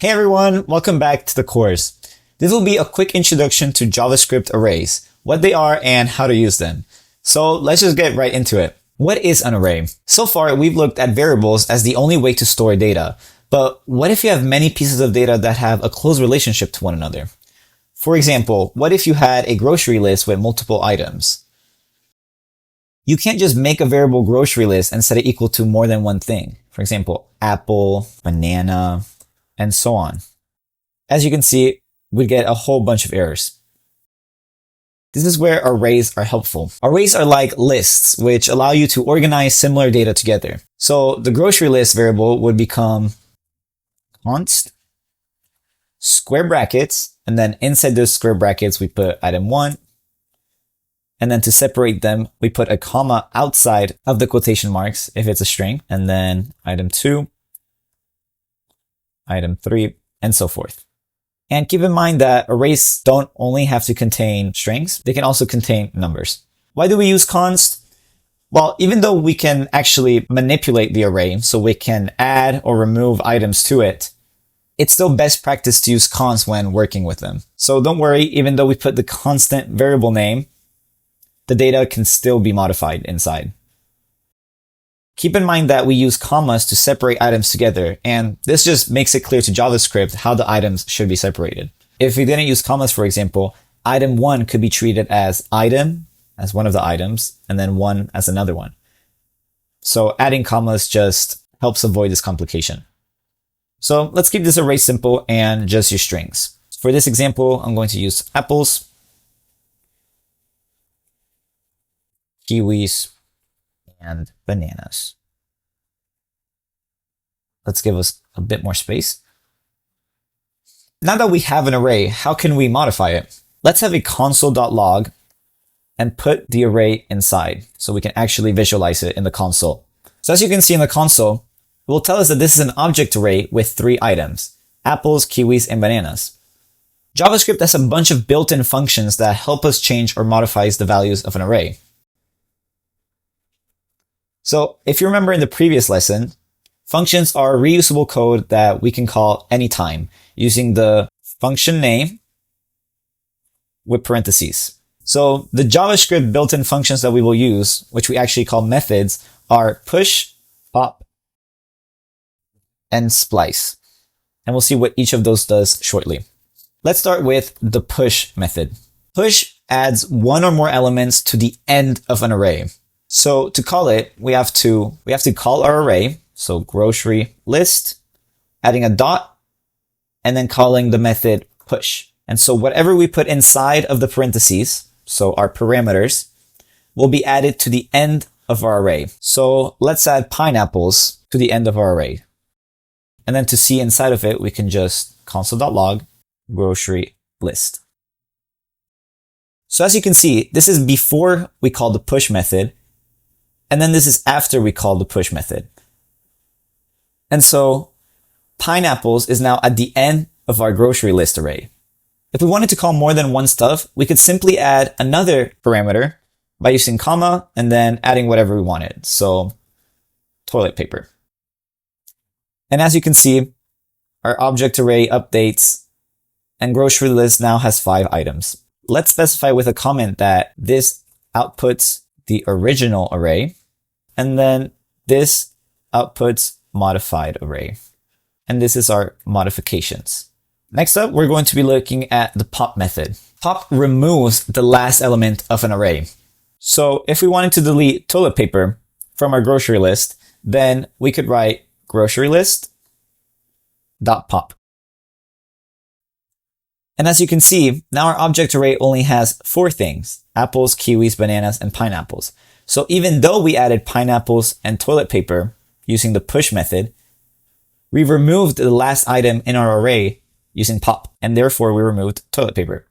Hey everyone, welcome back to the course. This will be a quick introduction to JavaScript arrays, what they are and how to use them. So let's just get right into it. What is an array? So far, we've looked at variables as the only way to store data. But what if you have many pieces of data that have a close relationship to one another? For example, what if you had a grocery list with multiple items? You can't just make a variable grocery list and set it equal to more than one thing. For example, apple, banana, and so on. As you can see, we get a whole bunch of errors. This is where arrays are helpful. Arrays are like lists, which allow you to organize similar data together. So the grocery list variable would become const square brackets, and then inside those square brackets, we put item 1. And then to separate them, we put a comma outside of the quotation marks if it's a string, and then item 2, item 3, and so forth. And keep in mind that arrays don't only have to contain strings, they can also contain numbers. Why do we use const? Well, even though we can actually manipulate the array, so we can add or remove items to it, it's still best practice to use const when working with them. So don't worry, even though we put the constant variable name, the data can still be modified inside. Keep in mind that we use commas to separate items together, and this just makes it clear to JavaScript how the items should be separated. If we didn't use commas, for example, item 1 could be treated as item, as one of the items, and then 1 as another one. So adding commas just helps avoid this complication. So let's keep this array simple and just use strings. For this example, I'm going to use apples, kiwis, and bananas. Let's give us a bit more space. Now that we have an array, how can we modify it? Let's have a console.log and put the array inside so we can actually visualize it in the console. So as you can see in the console, it will tell us that this is an object array with 3 items: apples, kiwis, and bananas. JavaScript has a bunch of built-in functions that help us change or modify the values of an array. So if you remember in the previous lesson, functions are reusable code that we can call anytime using the function name with parentheses. So the JavaScript built-in functions that we will use, which we actually call methods, are push, pop, and splice. And we'll see what each of those does shortly. Let's start with the push method. Push adds one or more elements to the end of an array. So to call it, we have to call our array, so grocery list, adding a dot, and then calling the method push. And so whatever we put inside of the parentheses, so our parameters, will be added to the end of our array. So let's add pineapples to the end of our array. And then to see inside of it, we can just console.log grocery list. So as you can see, this is before we call the push method, and then this is after we call the push method. And so pineapples is now at the end of our grocery list array. If we wanted to call more than one stuff, we could simply add another parameter by using comma and then adding whatever we wanted. So toilet paper. And as you can see, our object array updates and grocery list now has 5 items. Let's specify with a comment that this outputs the original array, and then this outputs modified array. And this is our modifications. Next up, we're going to be looking at the pop method. Pop removes the last element of an array. So if we wanted to delete toilet paper from our grocery list, then we could write grocery list dot pop. And as you can see, now our object array only has 4 things: apples, kiwis, bananas, and pineapples. So even though we added pineapples and toilet paper using the push method, we removed the last item in our array using pop, and therefore we removed toilet paper.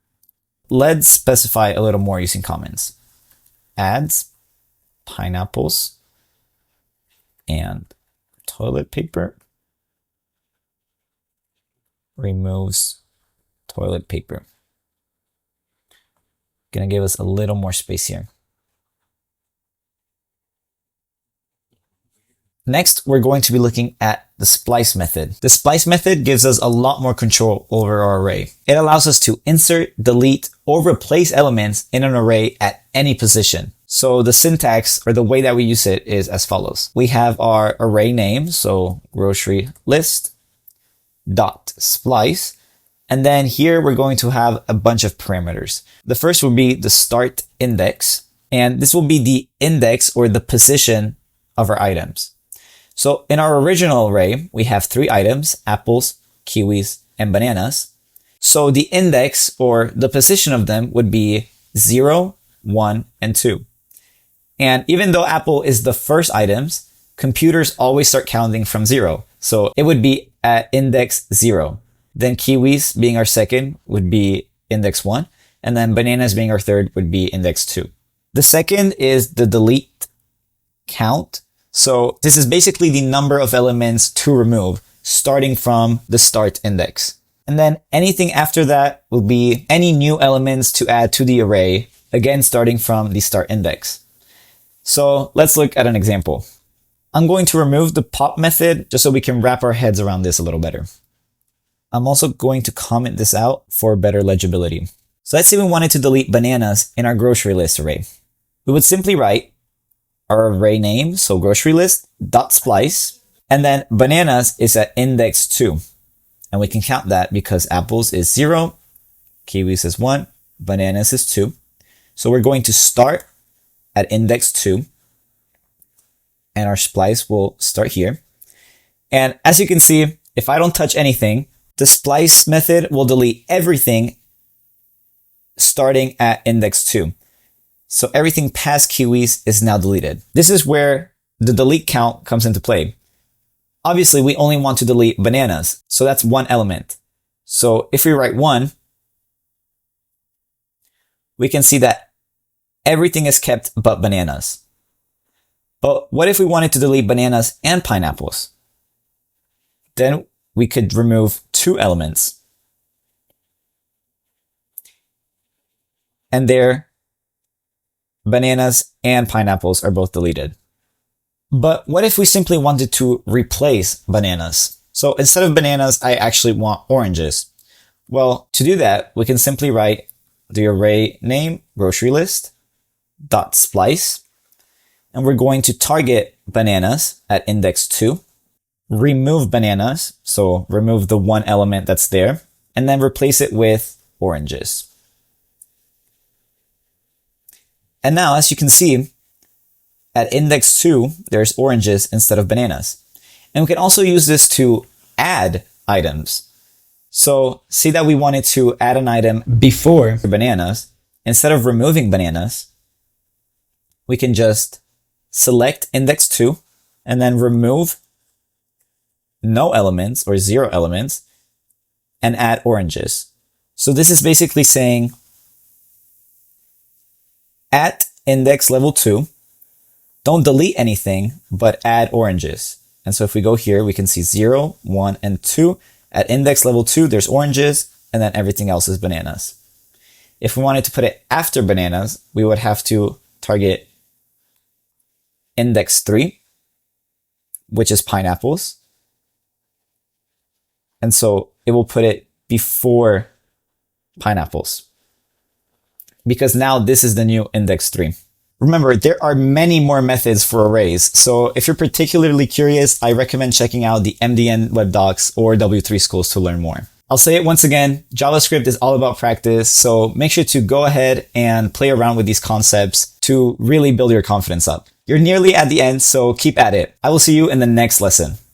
Let's specify a little more using comments. Adds pineapples and toilet paper, removes toilet paper. Gonna give us a little more space here. Next, we're going to be looking at the splice method. The splice method gives us a lot more control over our array. It allows us to insert, delete, or replace elements in an array at any position. So the syntax, or the way that we use it, is as follows. We have our array name, so grocery list dot splice. And then here we're going to have a bunch of parameters. The first will be the start index, and this will be the index or the position of our items. So in our original array, we have 3 items: apples, kiwis, and bananas. So the index or the position of them would be 0, 1, and 2. And even though apple is the first items, computers always start counting from 0. So it would be at index 0. Then kiwis being our second would be index 1. And then bananas being our third would be index 2. The second is the delete count. So this is basically the number of elements to remove starting from the start index. And then anything after that will be any new elements to add to the array, again starting from the start index. So let's look at an example. I'm going to remove the pop method just so we can wrap our heads around this a little better. I'm also going to comment this out for better legibility. So let's say we wanted to delete bananas in our grocery list array. We would simply write our array name, so grocery list dot splice, and then bananas is at index 2. And we can count that because apples is 0, kiwis is 1, bananas is 2. So we're going to start at index 2, and our splice will start here. And as you can see, if I don't touch anything, the splice method will delete everything starting at index 2. So everything past kiwis is now deleted. This is where the delete count comes into play. Obviously, we only want to delete bananas, so that's one element. So if we write 1, we can see that everything is kept but bananas. But what if we wanted to delete bananas and pineapples? Then we could remove 2 elements. And there, bananas and pineapples are both deleted. But what if we simply wanted to replace bananas? So instead of bananas, I actually want oranges. Well, to do that, we can simply write the array name grocery list dot splice, and we're going to target bananas at index 2, remove bananas, so remove the one element that's there, and then replace it with oranges. And now, as you can see, at index 2, there's oranges instead of bananas. And we can also use this to add items. So see that we wanted to add an item before bananas. Instead of removing bananas, we can just select index 2 and then remove no elements or 0 elements and add oranges. So this is basically saying at index level 2, don't delete anything, but add oranges. And so if we go here, we can see 0, 1, and 2. At index level 2, there's oranges, and then everything else is bananas. If we wanted to put it after bananas, we would have to target index 3, which is pineapples. And so it will put it before pineapples, because now this is the new index 3. Remember, there are many more methods for arrays, so if you're particularly curious, I recommend checking out the MDN WebDocs or W3Schools to learn more. I'll say it once again, JavaScript is all about practice, so make sure to go ahead and play around with these concepts to really build your confidence up. You're nearly at the end, so keep at it. I will see you in the next lesson.